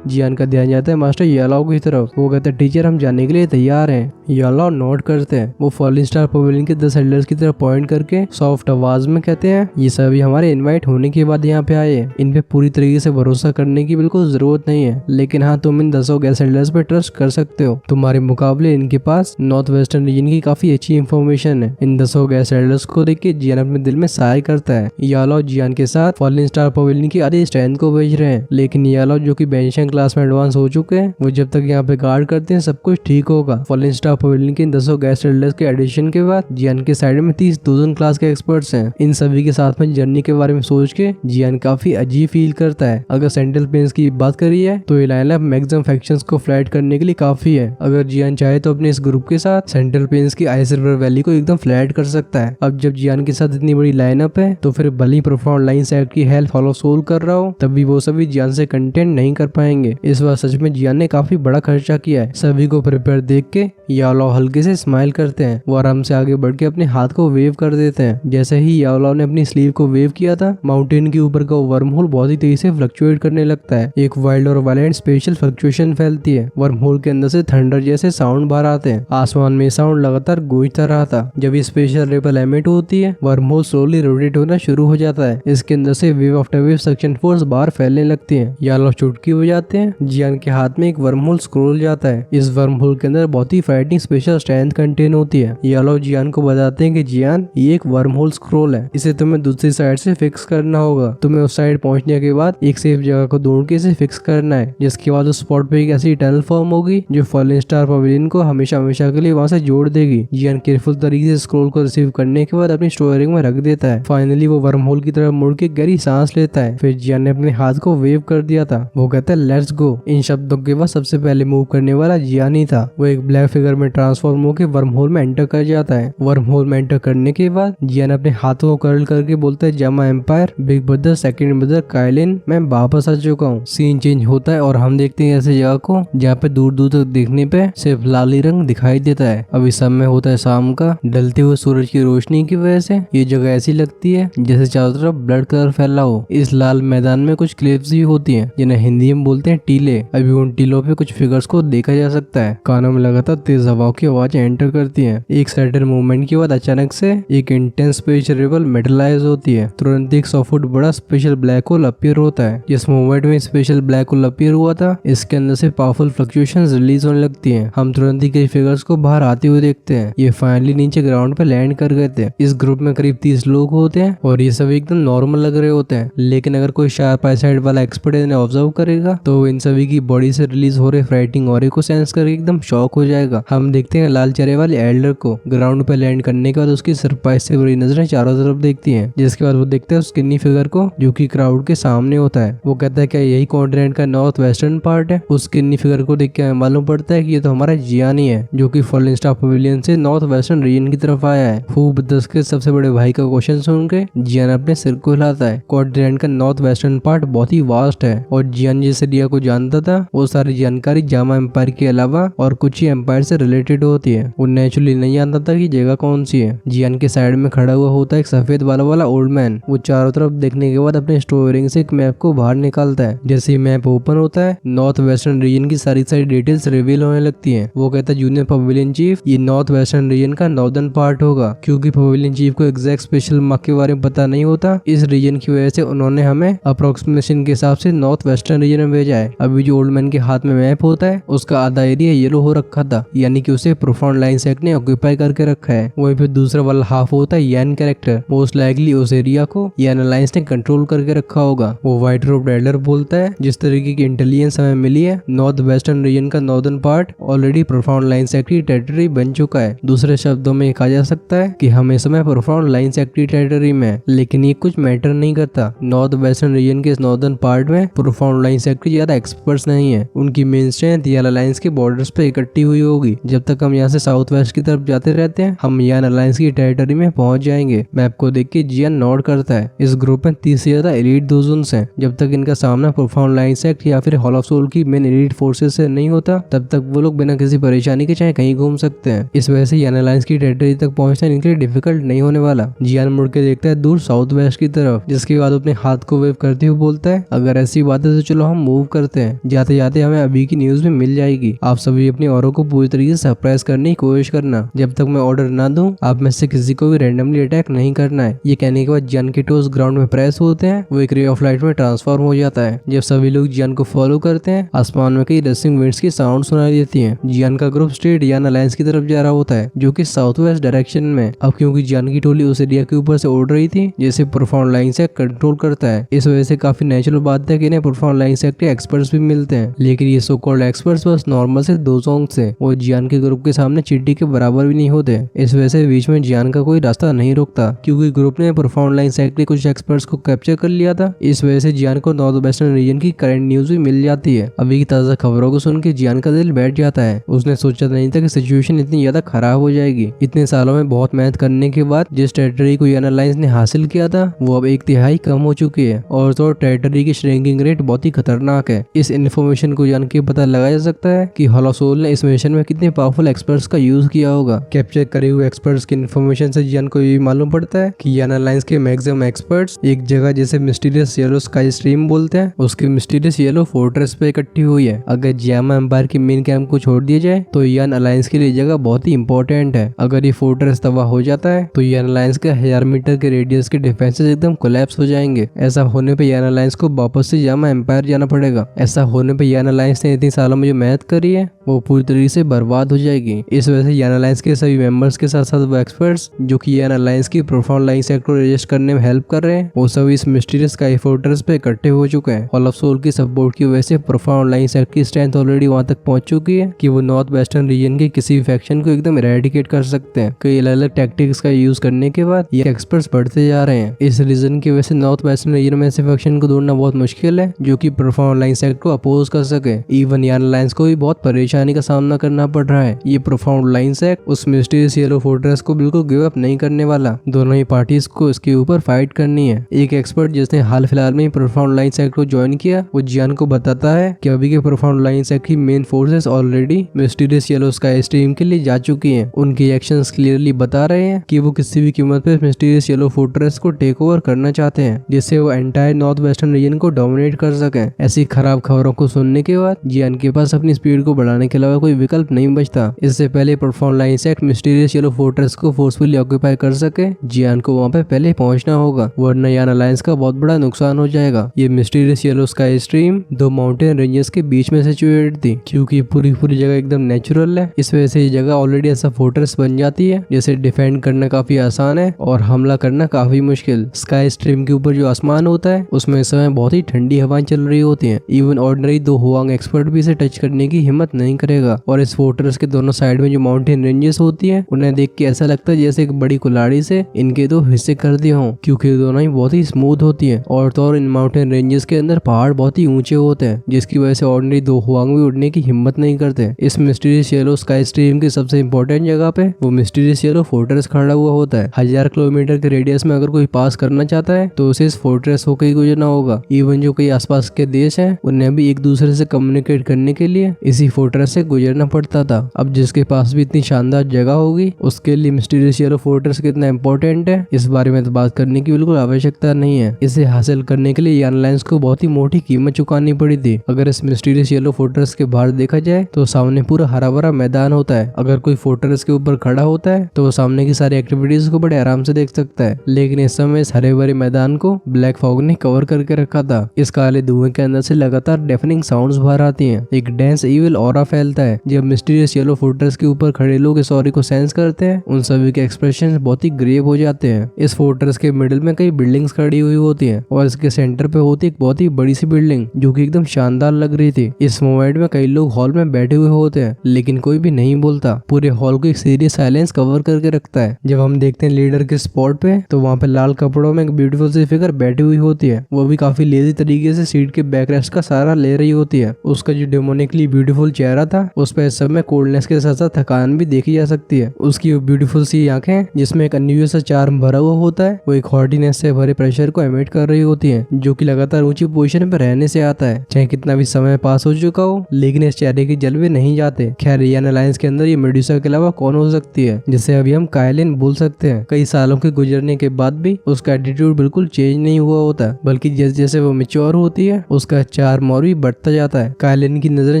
जियान का ध्यान जाता है मास्टर यालाओ की तरफ। वो कहते हैं टीचर हम जाने के लिए तैयार हैं। यालाओ नोट करते हैं। वो फॉलिंग स्टार पवेलियन के 10 एल्डर्स की तरफ पॉइंट करके सॉफ्ट आवाज में कहते हैं ये सभी हमारे इनवाइट होने के बाद यहाँ पे आए हैं। इन पे पूरी तरीके से भरोसा करने की बिल्कुल जरूरत नहीं है, लेकिन हाँ तुम इन 10 गैस एल्डर्स पे ट्रस्ट कर सकते हो। तुम्हारे मुकाबले इनके पास नॉर्थ वेस्टर्न रीजन की काफी अच्छी इंफॉर्मेशन है। इन 10 गैस एल्डर्स को देख के जियान अपने दिल में साय करता है। यालाओ जियान के साथ फॉलिंग स्टार पवेलियन की आधी स्ट्रेंथ को भेज रहे हैं, लेकिन यालाओ जो कि बेंशियन क्लास में एडवांस हो चुके हैं, वो जब तक यहाँ पे गार्ड करते हैं सब कुछ ठीक होगा। फॉलिंग स्टार पवेलियन के इन 10 गैस एल्डर्स के एडिशन के बाद जियान के साइड में 30 दूसरी क्लास के एक्सपर्ट्स हैं। इन सभी के साथ में जर्नी के बारे में सोच के जियान काफी अजीब फील करता है। अगर सेंट्रल प्लेन्स की बात करी है तो ये लाइनअप मैक्सिमम फैक्शंस को फ्लैट करने के लिए काफी है। अगर जियान चाहे तो अपने इस ग्रुप के साथ सेंट्रल प्लेन्स की आइस रिवर वैली को एकदम फ्लैट कर सकता है। अब जब जियान के साथ इतनी बड़ी लाइनअप है तो फिर भली प्रोफाउंड लाइन सेट की हेल्प फॉलो सोल कर रहा हो तब भी वो सभी जियान से कंटेंट नहीं कर पाएंगे। इस बार सच में जियान ने काफी बड़ा खर्चा किया है। सभी को प्रिपेयर देख के यालाओ हल्के से स्माइल करते हैं। वो आराम से आगे बढ़ के अपने हाथ को वेव कर देते हैं। जैसे ही यालाओ ने अपनी स्लीव को वेव किया था, माउंटेन के ऊपर का वर्म होल बहुत ही तेजी से फ्लक्चुएट करने लगता है। एक वाइल्ड और वायलेंट स्पेशल फ्लक्चुएशन फैलती है। वर्म होल के अंदर से थंडर जैसे साउंड बाहर आते हैं। आसमान में साउंड लगातार गूंजता रहा था। जब ये स्पेशल रिपल एमिट होती है, वर्म होल स्लोली रोटेट होना शुरू हो जाता है। इसके अंदर से wave after wave suction force बाहर फैलने लगती है। यालाओ चुटकी हो जाते हैं। जियान के हाथ में एक वर्म होल स्क्रोल जाता है। इस वर्म होल के अंदर बहुत ही फ्राइटनिंग स्पेशल स्ट्रेंथ कंटेन होती है। यालाओ जियान को बताते हैं कि जियान ये एक वर्म होल स्क्रोल है, इसे तुम्हें दूसरी साइड से फिक्स करना होगा। तुम्हें उस साइड पहुंचने के बाद एक सेफ जगह को ढूंढ के इसे फिक्स करना है, जिसके बाद उस स्पॉट पे एक ऐसी टनल फॉर्म होगी जो फॉलिंग स्टार पवेलियन को हमेशा हमेशा के लिए वहां से जोड़ देगी। जियान केयरफुल तरीके से स्क्रोल को रिसीव करने के बाद अपनी स्टोरिंग में रख देता है। फाइनली वो वर्म होल की तरफ मुड़ के गहरी सांस लेता है। फिर जियान ने अपने हाथ को वेव कर दिया था। वो कहता है लेट्स गो। इन शब्दों के बाद सबसे पहले मूव करने वाला जियान ही था। वो एक ब्लैक फिगर में ट्रांसफॉर्म होकर वर्म होल में एंटर कर जाता है। वर्म होल में एंटर करने के बाद जियान अपने हाथों को कर्ल करके बोलता है जामा empire, big brother, second brother, काइलिन, मैं वापस आ चुका हूँ। सीन चेंज होता है और हम देखते हैं ऐसे जगह को जहाँ पे दूर दूर तक देखने पे सिर्फ लाली रंग दिखाई देता है। अभी समय होता है शाम का। ढलते हुए सूरज की रोशनी की वजह से ये जगह ऐसी लगती है जैसे चारों तरफ ब्लड कलर फैला हो। इस लाल मैदान में कुछ क्लिफ्स भी होती हैं जिन्हें हिंदी में बोलते हैं टीले। अभी उन टीलों पे कुछ फिगर्स को देखा जा सकता है। कानों में लगातार तेज हवाओं की आवाजें एंटर करती हैं। एक सर्टेन मूवमेंट के बाद अचानक से एक इंटेंस स्पेशल रिबल मेटलाइज होती है। तुरंत एक 100 फुट बड़ा स्पेशल ब्लैक होल अपीयर होता है। जिस मूवमेंट में स्पेशल ब्लैक होल अपीयर हुआ था, इसके अंदर से पावरफुल फ्लक्चुएशंस रिलीज होने लगती हैं। हम तुरंत ही कई फिगर्स को बाहर आते हुए देखते हैं। ये फाइनली नीचे ग्राउंड पे लैंड कर गए थे। इस ग्रुप में करीब 30 लोग होते हैं और ये सब एकदम नॉर्मल लग रहे होते हैं, लेकिन अगर कोई शार्प आईसाइट वाला एक्सपर्ट इन्हें ऑब्जर्व करेगा तो इन सभी की बॉडी से रिलीज हो रहे फ्राइटिंग ऑरे को सेंस करके एकदम शॉक हो जाएगा। हम देखते हैं लाल चेहरे वाले एल्डर को। ग्राउंड पे लैंड करने के बाद उसकी सरप्राइज से बड़ी नजरें चारों तरफ देखती हैं, जिसके बाद वो देखते हैं उस स्किनी फिगर को जो कि क्राउड के सामने होता है। वो कहता है क्या यही कॉन्टिनेंट का नॉर्थ वेस्टर्न पार्ट है? उस स्किनी फिगर को देख के मालूम पड़ता है कि ये तो हमारा जियान ही है, जो कि फॉलिंग स्टार पवेलियन से नॉर्थ वेस्टर्न रीजन की तरफ आया है। खूब 10 के सबसे बड़े भाई का क्वेश्चन सुन के जियान अपने सिर को हिलाता है। कॉन्टिनेंट का नॉर्थ वेस्टर्न पार्ट बहुत ही वास्ट है और जियान जिस एरिया को जानता था वो सारी जानकारी जामा एम्पायर के अलावा और कुछ ही एम्पायर से रिलेटेड होती है। वो नेचुरली नहीं जानता था कि जगह कौन सी है। जियान के साइड में खड़ा हुआ होता है एक सफेद बालों वाला ओल्ड मैन। वो चारों तरफ देखने के बाद अपने स्टोरिंग से एक मैप को बाहर निकालता है। जैसे ही मैप ओपन होता है, नॉर्थ वेस्टर्न रीजन की सारी डिटेल्स रिवील होने लगती हैं। वो कहता है जूनियर पवेलियन चीफ, ये नॉर्थ वेस्टर्न रीजन का नॉर्दर्न पार्ट होगा। क्योंकि पवेलियन चीफ को एग्जैक्ट स्पेशल मार्क के बारे में पता नहीं होता, इस रीजन की वजह से उन्होंने हमें अप्रोक्सीमेशन के हिसाब से नॉर्थ वेस्टर्न रीजन में भेजा है। अभी जो ओल्ड मैन के हाथ में मैप होता है उसका आधा एरिया येलो हो रखा था, यानी कि उसे प्रोफाउंड लाइन सेक्ट ने ऑक्यूपाई करके रखा है। वहीं पे दूसरा वाला हाफ होता है यान कैरेक्टर। मोस्ट लाइकली उस एरिया को यान अलायंस ने कंट्रोल करके रखा होगा। वो व्हाइट रोब एल्डर बोलता है जिस तरीके की इंटेलिजेंस हमें मिली है, नॉर्थ वेस्टर्न रीजन का northern part already profound line sect की टेरिटरी बन चुका है। दूसरे शब्दों में कहा जा सकता है कि हम इस समय प्रोफाउंड लाइन सेक्ट की टेरिटरी में, लेकिन ये कुछ मैटर नहीं करता। नॉर्थ वेस्टर्न रीजन के नॉर्दर्न पार्ट में प्रोफाउंड लाइन सेक्ट की ज्यादा एक्सपर्ट्स नहीं है। उनकी मेन स्ट्रेंथ यान अलायंस के बॉर्डर्स पे इकट्ठी हुई होगी। जब तक हम यहाँ से साउथ वेस्ट की तरफ जाते रहते हैं, हम यान अलायंस की टेरिटरी में पहुंच जाएंगे। मैप को देख के जियान नोट करता है। इस ग्रुप में 30 से ज्यादा एलीट दोजन्स हैं। जब तक इनका सामना प्रोफाउंड लाइन सेक्ट या फिर हॉल ऑफ सोल की मेन एलीट फोर्सेस से नहीं होता, तब तक वो लोग बिना किसी परेशानी के चाहे कहीं घूम सकते हैं। इस वजह से यान अलायंस की टेरिटरी तक पहुंचना इनके लिए डिफिकल्ट नहीं होने वाला। जियान मुड़ के देखता है दूर साउथ वेस्ट की तरफ, जिसके बाद अपने हाथ को वेव करते ही वो बोलता है अगर ऐसी बात है तो चलो हम मूव करते हैं, जाते जाते हमें अभी की न्यूज भी मिल जाएगी। आप सभी अपनी औरों को पूरी तरीके से सरप्राइज करने की कोशिश करना, जब तक मैं ऑर्डर ना दूं आप में से किसी को भी रैंडमली अटैक नहीं करना है। ये कहने के बाद जियान के टोस ग्राउंड में प्रेस होते हैं, वो एक रे ऑफ लाइट में ट्रांसफॉर्म हो जाता है। जब सभी लोग जियान को फॉलो करते हैं आसमान में कई रसिंग विंड्स की साउंड सुनाई देती है। जियान का ग्रुप स्ट्रेट जियान अलायंस की तरफ जा रहा होता है जो कि साउथ वेस्ट डायरेक्शन में। अब क्योंकि जियान की टोली उस एरिया के ऊपर से उड़ रही थी जिसे प्रोफाउंड लाइन से कंट्रोल करता है, इस वजह से काफी नेचुरल बात है कि इन्हें प्रोफाउंड लाइन से के एक्सपर्ट्स भी मिलते हैं। लेकिन ये सो कॉल्ड एक्सपर्ट्स बस नॉर्मल से 2 सॉन्ग से वो जियान के ग्रुप के सामने चिट्टी के बराबर भी नहीं होते। इस वजह से बीच में जियान का कोई रास्ता नहीं रुकता क्योंकि ग्रुप ने प्रोफाउंड लाइन सेक्ट के कुछ एक्सपर्ट्स को कैप्चर कर लिया था। इस वजह से जियान को नॉर्थ वेस्टर्न रीजन की करंट न्यूज भी मिल जाती है। अभी की ताजा खबरों को सुन के जियान का दिल बैठ जाता है। उसने सोचा नहीं था कि सिचुएशन इतनी ज्यादा खराब हो जाएगी। इतने सालों में बहुत मेहनत करने के बाद जिस टेरिटरी को जियान अलायंस ने हासिल किया था वो अब 1/3 कम हो चुकी है और तो टेरिटरी की श्रिंकिंग रेट बहुत ही खतरनाक है। इस इन्फॉर्मेशन को जान के पता लगाया जा सकता है कि होलो सोल ने इस मिशन में कितने पावरफुल एक्सपर्ट्स का यूज किया होगा। कैप्चर करे हुए एक्सपर्ट्स की इन्फॉर्मेशन से जियान को ये मालूम पड़ता है कि जियान अलायंस के मैक्सिमम एक्सपर्ट्स एक जगह जैसे मिस्टीरियस येलो स्काई स्ट्रीम बोलते हैं उसके मिस्टीरियस येलो फोर्ट्रेस पे इकट्ठी हुई है। अगर जियामा एम्पायर के मेन कैंप को छोड़ दिया जाए तो जियान अलायंस के लिए जगह बहुत ही इंपॉर्टेंट है। अगर ये फोर्ट्रेस तबाह हो जाता है तो जियान अलायंस के 1000 मीटर के रेडियस के डिफेंसेस एकदम कोलैप्स हो जाएंगे। ऐसा होने पे जियान अलायंस को वापस से जियामा एम्पायर जाना पड़ेगा। ऐसा होने पे जियान अलायंस ने इतनी सालों में जो मेहनत करी है वो पूरी तरीके से बर्बाद हो जाएगी। इस वजह से जियान अलायंस के सभी मेंबर्स के साथ साथ वो एक्सपर्ट्स जो कि जियान अलायंस की प्रोफाउंड लाइन सेक्टर को रजिस्ट करने में हेल्प कर रहे हैं वो सभी इस मिस्टीरियस स्काई फोर्ट्रेस पे इकट्ठे हो चुके हैं। हॉल ऑफ सोल की सपोर्ट की वजह से प्रोफाउंड लाइन सेक्टर की स्ट्रेंथ ऑलरेडी वहां तक पहुंच चुकी है कि वो नॉर्थ वेस्टर्न रीजन के किसी फैक्शन को एकदम इरेडिकेट कर सकते हैं। कई अलग अलग टैक्टिक्स का यूज करने के बाद ये एक्सपर्ट्स बढ़ते जा रहे हैं। इस रीजन की वजह से नॉर्थ वेस्टर्न रीजन में ऐसे फैक्शन को ढूंढना बहुत मुश्किल है जो कि प्रोफाउंड लाइन सेक्टर को अपोज कर सके। इवन जियान अलायंस को भी बहुत परेशानी का सामना करना पड़ रहा है। ये प्रोफाउंड लाइन सेक्टर उस मिस्टीरियस येलो फोर्ट्रेस को बिल्कुल गिव अप नहीं करने वाला। दोनों ही पार्टीज को इसके ऊपर फाइट करनी है। एक एक्सपर्ट जिसने हाल फिलहाल में प्रोफाउंड लाइन सेक्टर को ज्वाइन किया वो जियान को बताता है कि अभी के प्रोफाउंड लाइन सेक्टर की main forces already mysterious yellow sky stream के लिए जा चुकी हैं। उनके एक्शंस क्लियरली बता रहे हैं कि वो किसी भी कीमत पे मिस्टीरियस येलो फोर्ट्रेस को टेक ओवर करना चाहते हैं जिससे वो एंटायर नॉर्थ वेस्टर्न रीजन को डोमिनेट कर सके। ऐसी खराब खबरों को सुनने के बाद जियान के पास अपनी स्पीड को बढ़ाने के अलावा कोई विकल्प नहीं बचता। इससे पहले profound line sector mysterious yellow fortress को फोर्सफुली ऑक्यूपाई कर सके जियान को वहाँ पे पहले पहुंचना होगा वरना जियान अलायंस का बहुत बड़ा नुकसान हो जाएगा। ये mysterious yellow sky stream 2 mountain ranges के बीच में सिचुएटेड थी क्योंकि पूरी जगह एकदम नेचुरल है। इस वजह से ये जगह ऑलरेडी ऐसा फोर्ट्रेस बन जाती है जिसे डिफेंड करना काफी आसान है और हमला करना काफी मुश्किल। स्काई स्ट्रीम के ऊपर जो आसमान होता है उसमें इस समय बहुत ही ठंडी हवाएं चल रही होती हैं। इवन ऑर्डिनरी 2 हुआंग एक्सपर्ट भी इसे टच करने की हिम्मत नहीं करेगा। और इस फोर्ट्रेस के दोनों साइड में जो माउंटेन रेंजेस होती है उन्हें देख के ऐसा लगता है जैसे एक बड़ी कुल्हाड़ी से इनके 2 हिस्से कर दिए हों क्योंकि दोनों ही बहुत ही स्मूथ होती है। और तो और इन माउंटेन रेंजेस के अंदर पहाड़ बहुत ही ऊंचे होते हैं जिसकी वजह से ऑर्डिनरी 2 हुआंग भी उड़ने की हिम्मत नहीं करते। इस मिस्टीरियस येलो स्काई स्ट्रीम की सबसे इंपॉर्टेंट जगह पे वो मिस्टीरियस येलो फोर्ट्रेस खड़ा हुआ होता है। 1000 किलोमीटर के रेडियस में अगर कोई पास करना चाहता है तो उसे इस फोर्ट्रेस होकर ही गुजरना होगा। इवन जो कई आसपास के देश हैं उन्हें भी एक दूसरे से कम्युनिकेट करने के लिए इसी फोर्ट्रेस से गुजरना पड़ता था। अब जिसके पास भी इतनी शानदार जगह होगी उसके लिए मिस्टीरियस येलो फोर्ट्रेस कितना इंपॉर्टेंट है इस बारे में तो बात करने की बिल्कुल आवश्यकता नहीं है। इसे हासिल करने के लिए जियान अलायंस को बहुत ही मोटी कीमत चुकानी पड़ी थी। अगर इस मिस्टीरियस येलो फोर्ट्रेस के बाहर देखा जाए तो सामने पूरा हरा भरा मैदान होता है। अगर कोई फोर्ट्रेस के ऊपर खड़ा होता है तो वो सामने की सारी एक्टिविटीज को बड़े आराम से देख सकता है। लेकिन इस समय इस हरे भरे मैदान को ब्लैक फॉग ने कवर करके रखा था। इस काले धुएं के अंदर से लगातार डेफनिंग साउंड्स बाहर आती हैं। एक डेंस इविल ऑरा फैलता है। जब मिस्टीरियस येलो फोर्ट्रेस के ऊपर खड़े लोग इस ऑरा को सेंस करते हैं उन सभी के एक्सप्रेशन बहुत ही ग्रेव हो जाते हैं। इस फोर्ट्रेस के मिडिल में कई बिल्डिंग्स खड़ी हुई होती हैं और इसके सेंटर पे होती एक बहुत ही बड़ी सी बिल्डिंग जो कि एकदम शानदार लग रही थी। इस मोमेंट में कई लोग हॉल में बैठे हुए होते हैं लेकिन कोई भी नहीं बोलता। पूरे हॉल को एक सीरियस साइलेंस कवर करके रखता है। जब हम देखते हैं लीडर के स्पॉट पे तो वहाँ पे लाल कपड़ों में एक ब्यूटीफुल सी फिगर बैठी हुई होती है। वो भी काफी लेजी तरीके से सीट के बैकरेस्ट का सहारा ले रही होती है। उसका जो डेमोनिकली ब्यूटीफुल चेहरा था उस पर इस समय कोल्डनेस के साथ साथ थकान भी देखी जा सकती है। उसकी वो ब्यूटीफुल सी आंखें जिसमें एक अनयूजुअल सा चार्म भरा हुआ होता है वो एक हॉर्टीनेस से भरे प्रेशर को एमिट कर रही होती है जो कि लगातार ऊंची पोजीशन पर रहने से आता है। चाहे कितना भी समय पास हो चुका हो लेकिन इस चेहरे के जलवे नहीं जाते। खैर जियान अलायंस के अंदर ये मेडुसा के अलावा कौन हो सकती है जिसे अभी हम कायलिन बोल सकते हैं। कई सालों के गुजरने के बाद भी उसका एटीट्यूड बिल्कुल चेंज नहीं हुआ होता बल्कि जैसे जैसे वो मैच्योर होती है उसका चार्म और भी बढ़ता जाता है। कायलिन की नजरें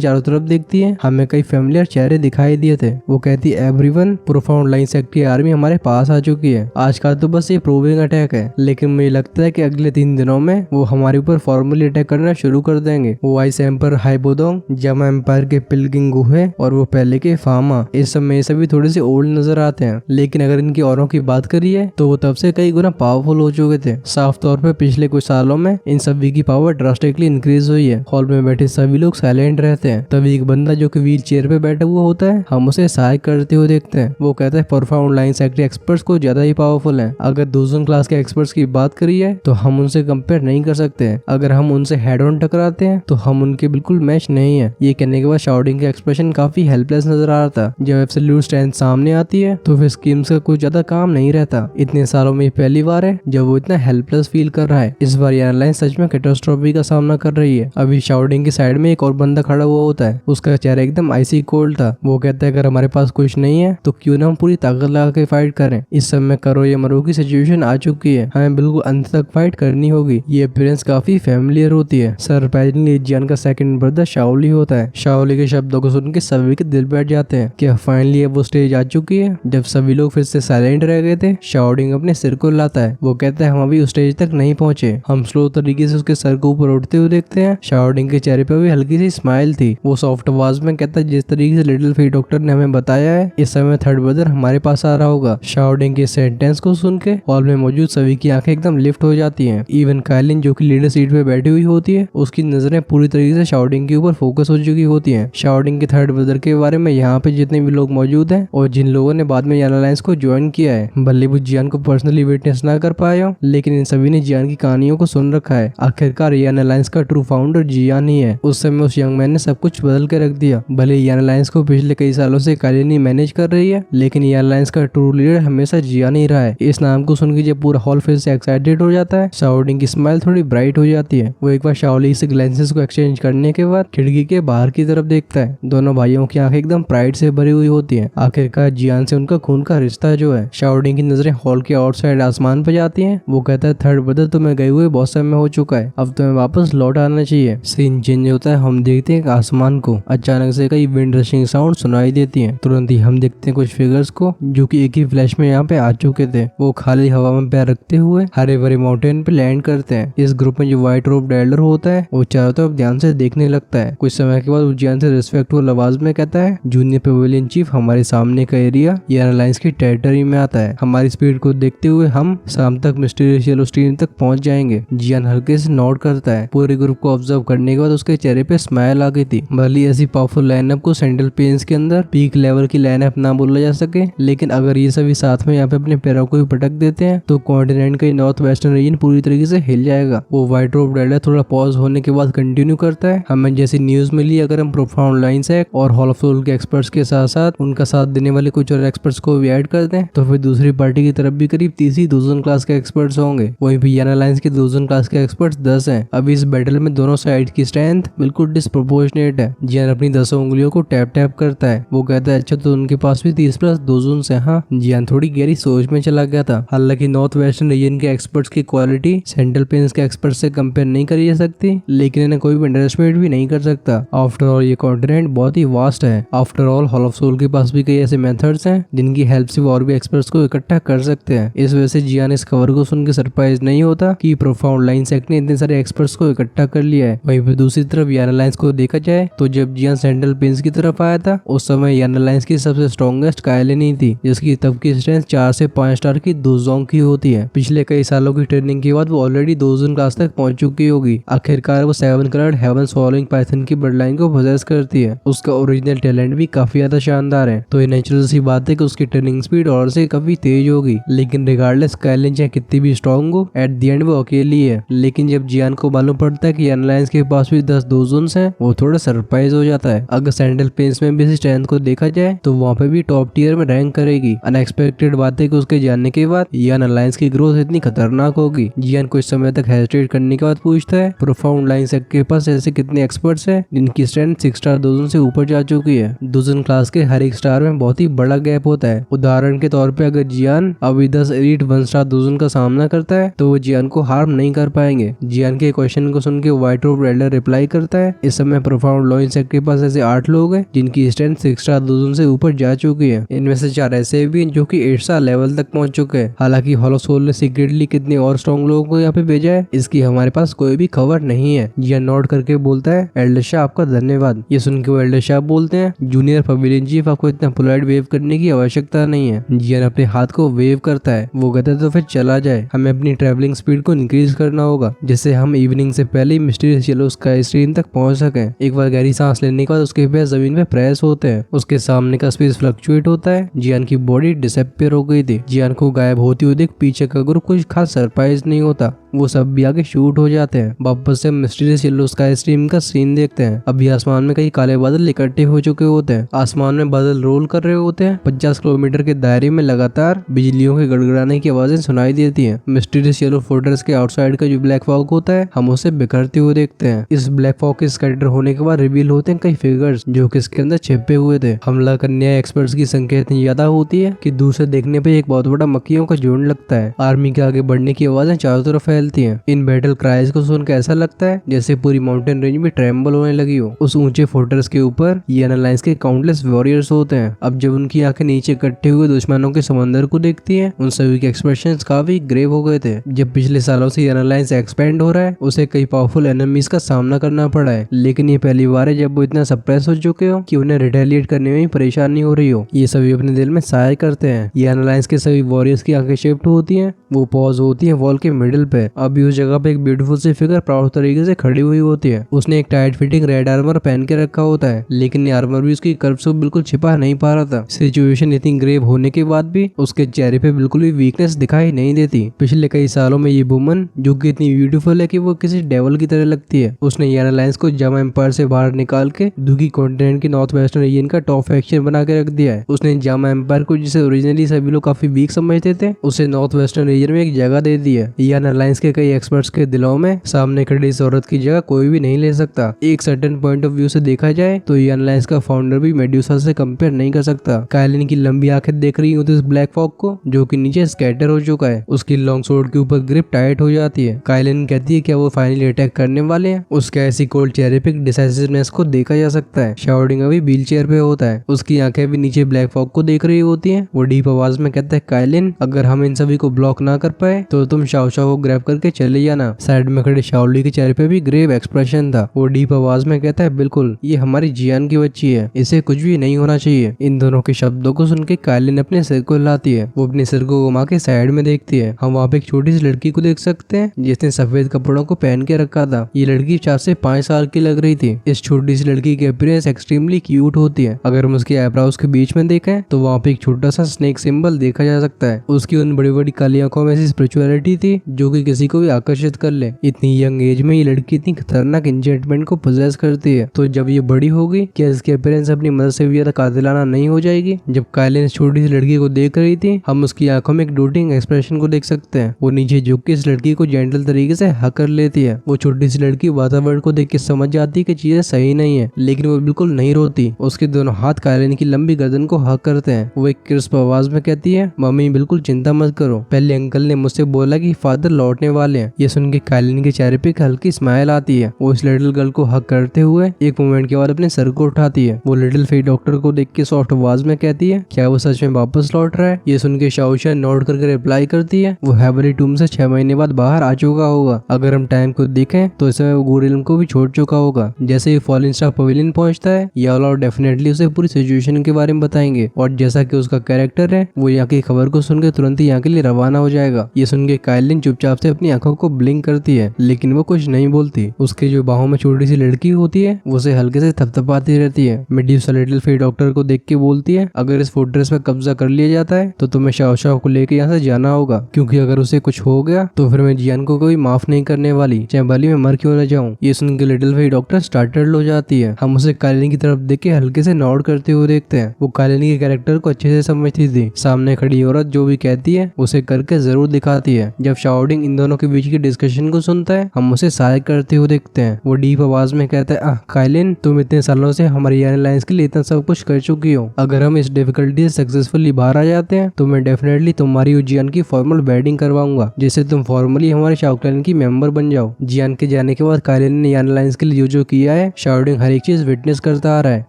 चारों तरफ देखती है। हमें कई फेमिलियर चेहरे दिखाई दिए थे। वो कहती है एवरीवन, प्रोफाउंड लाइन सेक्ट की आर्मी हमारे पास आ चुकी है। आज का तो बस ये प्रूविंग अटैक है, लेकिन मुझे लगता है कि अगले 3 दिनों में वो हमारे ऊपर फॉर्मली अटैक करना शुरू कर देंगे। वो वाइस एम्पर हाइबोडोंग, जामा एम्पायर के पिलगिंग गुहे और वो पहले के फामा, इस समय सभी थोड़े से ओल्ड नजर आते हैं, लेकिन अगर इनकी औरों की बात करिए तो वो तब से कई गुना पावरफुल हो चुके थे। साफ तौर पे पिछले कुछ सालों में इन सभी की पावर ड्रास्टिकली इंक्रीज हुई है। हॉल में बैठे सभी लोग साइलेंट रहते हैं। तभी एक बंदा जो कि व्हील चेयर पे बैठा हुआ होता है, हम उसे सहाय करते हुए देखते हैं। वो कहता है प्रोफाउंड लाइन सेक्ट एक्सपर्ट्स को ज्यादा ही पावरफुल है। अगर दूसरे क्लास के एक्सपर्ट्स की बात करिए तो हम उनसे कंपेयर नहीं कर सकते हैं। अगर हम उनसे हेड ऑन टकराते हैं तो हम उनके बिल्कुल मैच नहीं है। ये कहने के बाद शाउडिंग का एक्सप्रेशन काफी हेल्पलेस नजर आ रहा था। जब एब्सोल्यूट स्ट्रेंथ सामने आती है तो फिर स्कीम्स का कुछ ज्यादा काम नहीं रहता। इतने सालों में पहली बार है जब वो इतना हेल्पलेस फील कर रहा है। इस बार एयरलाइन सच में कैटास्ट्रोफी का सामना कर रही है। अभी शाउडिंग की साइड में एक और बंदा खड़ा हुआ होता है। उसका चेहरा एकदम आइसी कोल्ड था। वो कहता है अगर हमारे पास कुछ नहीं है तो क्यों ना हम पूरी ताकत लगा के फाइट करें। इस समय करो या मरो की सिचुएशन आ चुकी है। हमें बिल्कुल अंत तक फाइट करनी होगी। ये अपीयरेंस काफी फेमिलियर होती है। सरप्राइजिंगली जियान का सेकंड ब्रदर शाओली होता है। शाओली के शब्दों को सुन के सभी के दिल बैठ जाते हैं। क्या फाइनली अब वो स्टेज आ चुकी है जब सभी लोग फिर से साइलेंट रह गए थे। शाओडिंग अपने सिर को लाता है। वो कहता है हम अभी उस स्टेज तक नहीं पहुंचे। हम स्लो तरीके से उसके सर को ऊपर उठते हुए देखते हैं। शाओडिंग के चेहरे पे भी हल्की सी स्माइल थी। वो सॉफ्ट आवाज में कहता है जिस तरीके से लिटिल फी डॉक्टर ने हमें बताया है इस समय थर्ड ब्रदर हमारे पास आ रहा होगा। शाओडिंग के सेंटेंस को सुन के हॉल में मौजूद सभी की आंखें एकदम लिफ्ट हो जाती हैं। इवन कायलिन जो कि लीडर सीट पे बैठी हुई होती है उसकी नजरें पूरी तरीके से शाओडिंग के ऊपर फोकस हो चुकी होती हैं। शाओडिंग के थर्ड ब्रदर के बारे में यहाँ पे जितने भी लोग मौजूद हैं और जिन लोगों ने बाद में यान अलायंस को ज्वाइन किया है, भले वो जियान को पर्सनली विटनेस ना कर पाए हो, लेकिन इन सभी ने जियान की कहानियों को सुन रखा है। आखिरकार यान अलायंस का ट्रू फाउंडर जियान ही है। उस समय उस यंग मैन ने सब कुछ बदल के रख दिया। भले यान अलायंस को पिछले कई सालों से कायलिन ही मैनेज कर रही है, लेकिन यान अलायंस का ट्रू लीडर हमेशा जियान ही रहा है। इस नाम को सुन के जब पूरा हॉल फिर से एक्साइटेड हो जाता है, शाओडिंग की स्माइल थोड़ी ब्राइट हो जाती है। वो एक बार शाओली से ग्लेंसेस को एक्सचेंज करने के बाद खिड़की के बाहर की तरफ देखता है। दोनों भाइयों की आंखें एकदम प्राइड से भरी हुई होती हैं। आखिरकार जियान से उनका खून का रिश्ता जो है। शाओडिंग की नजरें हॉल के आउटसाइड आसमान पर जाती हैं। वो कहता है थर्ड ब्रदर तुम्हें गए हुए बहुत समय हो चुका है, अब तुम्हें वापस लौट आना चाहिए। सीन चेंज होता है। हम देखते हैं आसमान को अचानक से कई विंड रशिंग साउंड सुनाई देती हैं। तुरंत ही हम देखते हैं कुछ फिगर्स को जो कि एक ही फ्लैश में यहाँ पे आ चुके थे। वो खाली हवा में पैर रखते हुए हरे भरे माउंटेन पे लैंड करते हैं। इस ग्रुप में जो व्हाइट रोब एल्डर होता है वो चारों तरफ ध्यान से देखने लगता है। कुछ समय के बाद वो जियान से रिस्पेक्टफुल आवाज में कहता है जूनियर पेविलियन चीफ, हमारे सामने का एरिया यान अलायंस की टेरिटरी में आता है। हमारी स्पीड को देखते हुए हम शाम तक मिस्टीरियस येलो स्ट्रीम तक पहुंच जाएंगे। जियान हल्के से नोट करता है। पूरे ग्रुप को ऑब्जर्व करने के बाद उसके चेहरे पे स्माइल आ गई थी। भले ऐसी पावरफुल लाइनअप को सेंट्रल प्लेन्स के अंदर पीक लेवल की लाइनअप ना बोला जा सके, लेकिन अगर ये सभी साथ में यहाँ पे अपने पैरों को भी पटक देते हैं तो कॉन्टिनेंट का नॉर्थ वेस्टर्न रीजन पूरी तरीके से हिल जाएगा। वो व्हाइट रोब एल्डर थोड़ा पॉज होने के बाद कंटिन्यू करता है। हमें जैसी न्यूज मिली, अगर हम प्रोफाउंड लाइन सेक्ट और हॉल ऑफ सोल के एक्सपर्ट्स के साथ साथ उनका साथ देने वाले कुछ और एक्सपर्ट्स को भी ऐड कर दें तो फिर दूसरी पार्टी की तरफ भी करीब 30 ही दूसरी क्लास के एक्सपर्ट्स होंगे। वहीं भी यान अलायंस के दूसरी क्लास के एक्सपर्ट्स 10 हैं। अभी इस बैटल में दोनों साइड की स्ट्रेंथ बिल्कुल डिस्प्रोपोर्शनेट है। जियान अपनी 10 उंगलियों को टैप टैप करता है। वो कहता है अच्छा तो उनके पास भी 30 प्लस 2 जोन्स है। हाँ, जियान थोड़ी गहरी सोच में चला गया था। हालांकि नॉर्थ वेस्टर्न रीजन के एक्सपर्ट्स की क्वालिटी सेंट्रल प्लेन्स के एक्सपर्ट्स से कंपेयर नहीं करी जा सकती, लेकिन इन्हें कोई भी अंडरएस्टिमेट भी नहीं कर सकता। आफ्टर ऑल ये कॉन्टिनेंट बहुत ही वास्ट है। After all hall of soul के पास भी कई ऐसे मेथड्स हैं जिनकी हेल्प से वो और भी एक्सपर्ट्स को इकट्ठा कर सकते हैं। इस वजह से जियान इस खबर को सुन के सरप्राइज नहीं होता कि प्रोफाउंड लाइन सेक्ट ने इतने सारे एक्सपर्ट्स को इकट्ठा कर लिया है। वहीं पे दूसरी तरफ यान अलायंस को देखा जाए तो जब जियान सेंट्रल प्लेन्स की तरफ आया था उस समय यान अलायंस की सबसे स्ट्रॉन्गेस्ट कायलिन ही थी, जिसकी तब की स्ट्रेंथ 4 से 5 स्टार की 2 जोंग की होती है। पिछले कई सालों की ट्रेनिंग के बाद वो ऑलरेडी 2 जोन क्लास तक पहुंच चुकी होगी। आखिरकार वो 7 कलर्ड हेवन स्वॉलोइंग पाइथन की ब्लड लाइन को पोजेस करती है। उसका ओरिजिनल टैलेंट भी काफी ज्यादा शानदार है, तो ये नेचुरल सी बात है कि उसकी ट्रेनिंग स्पीड और से काफी तेज होगी। लेकिन रिगार्डलेस कायलिन चाहे कितनी भी स्ट्रॉन्ग हो, एट द एंड वो अकेली है। लेकिन जब जियान को मालूम पड़ता है कि यान अलायंस के पास भी 10 2 जोन्स हैं, वो थोड़ा सरप्राइज हो जाता है। अगर सेंट्रल प्लेन्स में भी इसी स्ट्रेंथ को देखा जाए तो वहाँ पे भी टॉप टियर में रैंक करेगी। अनएक्सपेक्टेड बात है कि उसके जानने के बाद यान अलायंस की ग्रोथ इतनी खतरनाक होगी। जियान कुछ समय तक हेजिटेट करने के बाद पूछता है प्रोफाउंड लाइन सेक्ट के पास ऐसे कितने एक्सपर्ट्स हैं जिनकी स्ट्रेंथ 6 स्टार 2 जोन से ऊपर जा चुकी है। 2 जोन क्लास के हर एक स्टार में बहुत ही बड़ा गैप होता है। उदाहरण के तौर पे अगर जियान अभी 10 एलीट 1 स्टार 2 जोन का सामना करता है तो वो जियान को हार्म नहीं नहीं कर पाएंगे। जियान के क्वेश्चन को सुन के व्हाइट रोब एल्डर रिप्लाई करता है, इस समय प्रोफाउंड लॉ इंसेक्ट के पास ऐसे 8 लोग हैं जिनकी स्ट्रेंथ 6 स्टार दोजन से ऊपर जा चुकी है। इनमें से 4 ऐसे भी हैं जो कि 8 स्टार लेवल तक पहुंच चुके हैं। हालांकि हॉलो सोल ने सीक्रेटली कितने और स्ट्रॉन्ग लोगों को यहाँ पे भेजा है इसकी हमारे पास कोई भी खबर नहीं है। जियान नोट करके बोलता है, एल्डर शाह आपका धन्यवाद। ये सुन के वो एल्डर शाह बोलते हैं, जूनियर पवेलियन चीफ आपको इतना पोलाइट वेव करने की आवश्यकता नहीं है। जियान अपने हाथ को वेव करता है, वो कहता है तो फिर चला जाए, हमें अपनी ट्रैवलिंग स्पीड को इंक्रीज करना होगा जिससे हम इवनिंग से पहले ही मिस्टीरियस येलो स्काई स्क्रीन तक पहुंच सकें। एक बार गहरी सांस लेने के बाद उसके पैर जमीन पे प्रेस होते हैं, उसके सामने का स्पेस फ्लक्चुएट होता है। जियान की बॉडी डिसअपीयर हो गई थी। जियान को गायब होती हुई देख पीछे का ग्रुप कुछ खास सरप्राइज नहीं होता, वो सब भी आगे शूट हो जाते हैं। वापस से मिस्टीरियस येलो स्काई स्ट्रीम का सीन देखते हैं। अभी आसमान में कई काले बादल इकट्ठे हो चुके होते हैं, आसमान में बादल रोल कर रहे होते हैं। 50 किलोमीटर के दायरे में लगातार बिजलियों के गड़गड़ाने की आवाजें सुनाई देती हैं। मिस्टीरियस येलो फोर्ट्रेस के आउटसाइड का जो ब्लैक फॉग होता है हम उसे बिखरते हुए देखते हैं। इस ब्लैक फॉग के स्कैटर होने के बाद रिवील होते हैं कई फिगर्स जो कि इसके अंदर छिपे हुए थे। हमला करने एक्सपर्ट्स की संख्या इतनी ज्यादा होती है कि दूर से देखने पे एक बहुत बड़ा मक्खियों का झुंड लगता है। आर्मी के आगे बढ़ने की आवाजें चारों तरफ फैलती हैं। इन बैटल क्राइज को सुनकर ऐसा लगता है जैसे पूरी माउंटेन रेंज में ट्रेम्बल होने लगी हो। उस ऊंचे फोर्ट्रेस के ऊपर ईएन अलायंस के काउंटलेस वॉरियर्स होते हैं। अब जब उनकी आंखें नीचे इकट्ठे हुए दुश्मनों के समंदर को देखती हैं, उन सभी के एक्सप्रेशंस काफी ग्रेव हो गए थे। जब पिछले सालों से ईएन अलायंस एक्सपेंड हो रहा है, उसे कई पावरफुल एनिमीज का सामना करना पड़ा है, लेकिन ये पहली बार है जब वो इतना सप्रेस हो चुके हो कि उन्हें रिटेलिएट करने में परेशानी हो रही हो। ये सभी अपने दिल में साया करते हैं। ईएन अलायंस के सभी वॉरियर्स की आंखें शिफ्ट होती हैं, वो पॉज होती है वॉल के मिडिल पे। अभी उस जगह पे एक ब्यूटीफुल सी फिगर प्राउड तरीके से खड़ी हुई होती है। उसने एक टाइट फिटिंग रेड आर्मर पहन के रखा होता है, लेकिन ये आर्मर भी उसकी कर्व से बिल्कुल छिपा नहीं पा रहा था। सिचुएशन इतनी ग्रेव होने के बाद भी उसके चेहरे पे बिल्कुल भी वीकनेस दिखाई नहीं देती। पिछले कई सालों में ये वुमन जो कि इतनी ब्यूटीफुल है कि वो किसी डेवल की तरह लगती है, उसने ईएन अलायंस को जामा एम्पायर से बाहर निकाल के दुखी कॉन्टिनेंट की नॉर्थ वेस्टर्न रीजन का टॉप फैक्शन बना के रख दिया है। उसने जामा एम्पायर को, जिसे ओरिजिनली सभी लोग काफी वीक समझते थे, उसे नॉर्थ वेस्टर्न रीजन में एक जगह दे दी है। ईएन अलायंस के कई एक्सपर्ट्स के दिलों में सामने खड़ी इस औरत की जगह कोई भी नहीं ले सकता। एक सर्टेन पॉइंट ऑफ व्यू से देखा जाए तो ईएन अलायंस का फाउंडर भी मेड्यूसा से कंपेयर नहीं कर सकता। कायलिन की लंबी आंखें देख रही होती इस ब्लैक फॉग को जो कि नीचे स्कैटर हो चुका है। उसकी लॉन्ग सोर्ड के ऊपर ग्रिप टाइट हो जाती है। कायलिन कहती है क्या वो फाइनली अटैक करने वाले हैं। उसके ऐसी कोल्ड चेहरे पे डिसाइसिवनेस को देखा जा सकता है। शाओडिंग अभी व्हील चेयर पे होता है, उसकी आंखें भी नीचे ब्लैक फॉग को देख रही होती है। वो डीप आवाज में कहता है, कायलिन अगर हम इन सभी को ब्लॉक ना कर पाए तो तुम शाओ शाओ को ग्रैब करके चले जाना। साइड में खड़े शाओली के चेहरे पे भी ग्रेव एक्सप्रेशन था। वो डीप आवाज में कहता है, बिल्कुल ये हमारी जियान की बच्ची है, इसे कुछ भी नहीं होना चाहिए। इन दोनों के शब्दों को सुन के कायलिन अपने सिर को हिलाती है। वो अपने सिर को घुमा के साइड में देखती है। हम वहाँ पे एक छोटी सी लड़की को देख सकते हैं जिसने सफेद कपड़ों को पहन के रखा था। ये लड़की 4 से 5 साल की लग रही थी। इस छोटी सी लड़की की अपीयरेंस एक्सट्रीमली क्यूट होती है। अगर हम उसके आईब्रोज के बीच में देखें तो वहाँ पे एक छोटा सा स्नेक सिंबल देखा जा सकता है। उसकी उन बड़ी बड़ी काली आंखों में ऐसी स्पिरिचुअलिटी थी जो कि किसी को भी आकर्षित कर ले। इतनी यंग एज में ये लड़की इतनी खतरनाक एंचेंटमेंट को पोजेस करती है, तो जब ये बड़ी होगी क्या इसकी अपीयरेंस अपनी मदद से भी ज्यादा कातिलाना नहीं हो जाएगी। जब कायलिन छोटी सी लड़की को देख रही थी, हम उसकी आंखों में एक डोटिंग एक्सप्रेशन को देख सकते हैं। वो नीचे झुक के इस लड़की को जेंटल तरीके से हक कर लेती है। वो छोटी सी लड़की वातावरण को देख के समझ जाती है कि चीजें सही नहीं है, लेकिन वो बिल्कुल नहीं रोती। उसके दोनों हाथ कायलिन की लंबी गर्दन को हक करते हैं। वो एक क्रिस्प आवाज में कहती है, मम्मी बिल्कुल चिंता मत करो, पहले अंकल ने मुझसे बोला कि फादर लौटने वाले हैं। ये सुन के कायलिन के चेहरे पे एक हल्की स्माइल आती है। वो इस लिटिल गर्ल को हक करते हुए एक मोमेंट के बाद अपने सर को उठाती है। वो लिटिल फेई डॉक्टर को देख के सॉफ्ट आवाज में कहती है, क्या वो सच में वापस लौट रहा है। ये सुन के शाओशा नोट करके रिप्लाई करती है, वो हैवरी टूम से 6 महीने बाद बाहर आ चुका होगा। अगर हम टाइम को देखें तो इस समय वो गोरिल्म को भी छोड़ चुका होगा। जैसे ही फॉलिन स्टार पवेलियन पहुंचता है, याला डेफिनेटली उसे पूरी सिचुएशन के बारे में बताएंगे, और जैसा कि उसका कैरेक्टर है वो यहाँ की खबर को सुनकर तुरंत ही यहाँ के लिए रवाना हो जाएगा। ये सुन के कायलिन चुपचाप से अपनी आंखों को ब्लिंक करती है, लेकिन वो कुछ नहीं बोलती। उसके जो बाहों में छोटी सी लड़की होती है वो उसे हल्के से थपथपाती रहती है। मेड्यूसा लिटिल फेई डॉक्टर को देख के बोलती है, अगर इस फोर्ट्रेस पर कब्जा कर लिया जाता है तो तुम्हें शाओ शाओ को लेकर यहाँ से जाना होगा, क्योंकि अगर उसे कुछ हो गया तो फिर मैं जियान को कोई माफ नहीं करने वाली, चाहे भली मैं मर क्यों न जाऊं। ये सुन के लिटिल फेई डॉक्टर स्टार्टर्ड हो जाती है। हम उसे कायलिन की तरफ देख के हल्के से नॉड करते हुए देखते हैं। वो कायलिन के कैरेक्टर को अच्छे से समझती थी। सामने खड़ी औरत जो भी कहती है उसे करके जरूर दिखाती है। जब शाओडिंग इन दोनों के बीच की डिस्कशन को सुनता है, हम उसे सहायक करते हुए देखते हैं। वो डीप आवाज में कहता है, कायलिन तुम इतने सालों से हमारी ईएन अलायंस के लिए इतना सब कुछ कर चुकी हो। अगर हम इस डिफिकल्टी से सक्सेसफुली बाहर आ जाते हैं तो मैं डेफिनेटली तुम्हारी और जियान की फॉर्मल वेडिंग करवाऊंगा, जिसे तुम फॉर्मली फाइनली हमारे शाओ क्लैन की मेंबर बन जाओ। जियान के जाने के बाद काइलिन ने यान अलायंस के लिए जो किया है, शाओडिंग हर एक चीज विटनेस करता आ रहा है।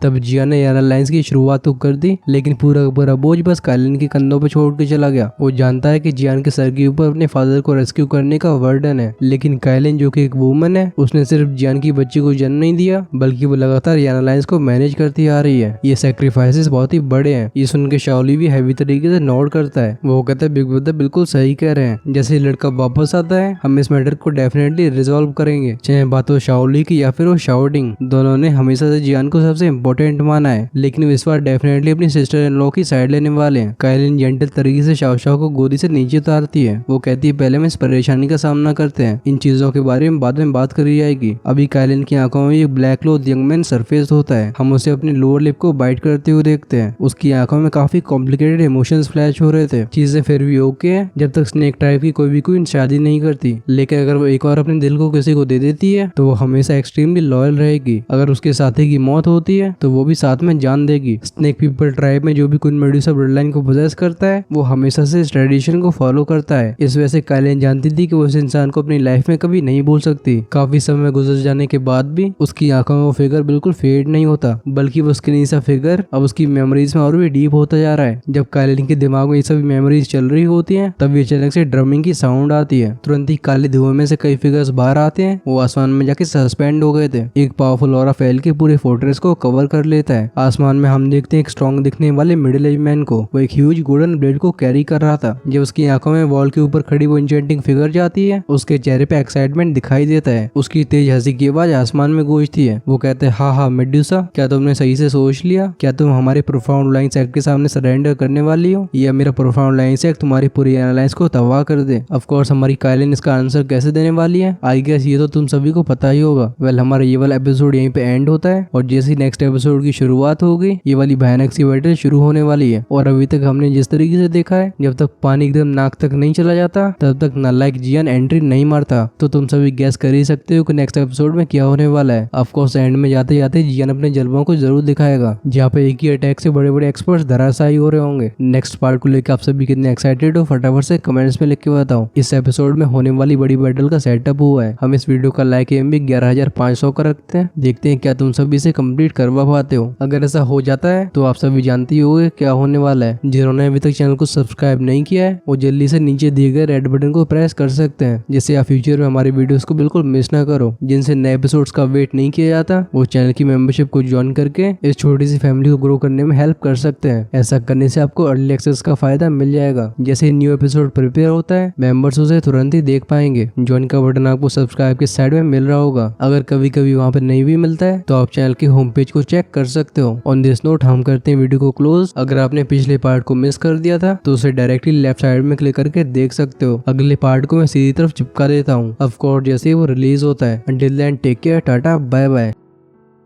तब जियान ने यान अलायंस की शुरुआत तो कर दी, लेकिन पूरा का पूरा बोझ बस काइलिन के कंधों पर छोड़ के चला गया। वो जानता है कि जियान के सर के ऊपर अपने फादर को रेस्क्यू करने का वर्डन है, लेकिन काइलिन जो कि एक वुमन है, उसने सिर्फ जियान की बच्ची को जन्म नहीं दिया, बल्कि वो लगातार यान अलायंस को मैनेज करती आ रही है। ये सैक्रिफाइसेस बहुत ही बड़े हैं। ये सुन के शाओली भी हैवी तरीके से नोट करता है। वो कहता है बिग ब्रदर बिल्कुल सही कह रहे हैं, जैसे लड़का वापस आता है हम इस मैटर को डेफिनेटली रिजॉल्व करेंगे, चाहे बात हो शाओली की या फिर वो शाओडिंग। दोनों ने हमेशा से जियान को सबसे इम्पोर्टेंट माना है, लेकिन इस बार डेफिनेटली अपनी सिस्टर इन लॉ की साइड लेने वाले हैं। काइलिन जेंटल तरीके से शाओ को गोदी से नीचे उतारती है। वो कहती है पहले हम इस परेशानी का सामना करते हैं, इन चीजों के बारे में बाद में बात करी जाएगी। अभी काइलिन की आंखों में एक black cloth young man surface होता है। हम उसे अपनी लोअर लिप को बाइट करते हुए देखते हैं। उसकी आंखों में काफी कॉम्प्लिकेटेड इमोशंस फ्लैश हो रहे थे। चीजें फिर भी ओके है जब तक स्नेक ट्राइब की कोई भी क्वीन शादी नहीं करती, लेकिन अगर वो एक बार अपने दिल को किसी को दे देती है तो वो हमेशा एक्सट्रीमली लॉयल रहेगी। अगर उसके साथी की मौत होती है तो वो भी साथ में जान देगी। स्नेक पीपल ट्राइब में जो भी क्वीन मेडुसा ब्लड लाइन को पोजेस करता है वो हमेशा से इस ट्रेडिशन को फॉलो करता है। इस वजह से काइलिन जानती थी कि वो इस इंसान को अपनी लाइफ में कभी नहीं भूल सकती। काफी समय गुजर जाने के बाद भी उसकी आंखों में वो फिगर बिल्कुल फेड नहीं होता, बल्कि वो स्किनी सा फिगर अब उसकी मेमोरीज में और भी डीप होता जा रहा है। जब काइलिन के दिमाग में ये सभी मेमोरीज चल रही होती हैं, तब ये अचानक से ड्रमिंग की साउंड आती है। तुरंत ही काले धुएं में से कई फिगर्स बाहर आते हैं। वो आसमान में जाके सस्पेंड हो गए थे। एक पावरफुल ऑरा फैल के पूरे फोर्ट्रेस को कवर कर लेता है। आसमान में हम देखते हैं एक स्ट्रॉन्ग दिखने वाले मिडिल एज मैन को। वो एक ह्यूज गोल्डन ब्लेड को कैरी कर रहा था। जब उसकी आंखों में वॉल के ऊपर खड़ी वो इंचेंटिंग फिगर जाती है, उसके चेहरे पे एक्साइटमेंट दिखाई देता है। उसकी तेज हंसी की आवाज आसमान में गूंजती है। वो कहते हैं हाँ मेडुसा, क्या तुमने सही से सोच लिया? क्या तुम हमारे प्रोफाउंड लाइन सेक्ट के सामने सरेंडर करने वाली हो, या मेरा प्रोफाउंड लाइन सेक्ट तुम्हारी पूरी एनालाइज को तबाह कर दे? ऑफ कोर्स हमारी काइलिन इसका आंसर कैसे देने वाली है, आई गेस ये तो तुम सभी को पता ही होगा। वेल हमारा ये वाला एपिसोड यहीं पे एंड होता है और जैसे नेक्स्ट एपिसोड की शुरुआत होगी, ये वाली भयानक सी बैटल शुरू होने वाली है। और अभी तक हमने जिस तरीके से देखा है, जब तक पानी एकदम नाक तक नहीं चला जाता तब तक नालायक जियान एंट्री नहीं मारता। तो तुम सभी गैस कर ही सकते हो कि नेक्स्ट एपिसोड में क्या होने वाला है। ऑफ कोर्स एंड में जाते जाते जियान अपने जलवों को जरूर दिखाएगा, जहाँ पे एक ही अटैक से बड़े बड़े एक्सपर्ट्स धराशायी हो रहे होंगे। नेक्स्ट पार्ट को लेकर आप सभी कितने एक्साइटेड हो फटाफट से कमेंट्स में लिख के बताओ। इस एपिसोड में होने वाली बड़ी बैटल का सेटअप हुआ है। हम इस वीडियो का लाइक एम भी 11,500 का रखते हैं। देखते हैं क्या तुम सभी इसे कंप्लीट करवा पाते हो। अगर ऐसा हो जाता है तो आप सभी जानते ही होंगे क्या होने वाला है। जिन्होंने अभी तक चैनल को सब्सक्राइब नहीं किया है वो जल्दी से नीचे दिए गए रेड बटन को प्रेस कर सकते हैं, जिससे आप फ्यूचर में हमारे वीडियोस को बिल्कुल मिस ना करो। जिनसे नए एपिसोड्स का वेट नहीं किया जाता वो चैनल की मेंबरशिप को ज्वाइन करके इस छोटी सी फैमिली को ग्रो करने में हेल्प कर सकते हैं। ऐसा करने से आपको अर्ली एक्सेस का फायदा मिल जाएगा। जैसे ही न्यू एपिसोड प्रिपेयर होता है मेंबर्स उसे तुरंत ही देख पाएंगे। ज्वाइन का बटन आपको सब्सक्राइब के साइड में मिल रहा होगा। अगर कभी कभी वहाँ पे नहीं भी मिलता है तो आप चैनल के होम पेज को चेक कर सकते हो। ऑन दिस नोट हम करते हैं वीडियो को क्लोज। अगर आपने पिछले पार्ट को मिस कर दिया था तो उसे डायरेक्टली लेफ्ट साइड में क्लिक करके देख सकते हो। अगले पार्ट को मैं सीधी तरफ चिपका देता हूँ ऑफ कोर्स जैसे वो रिलीज होता है। Until then take care, tata, bye bye.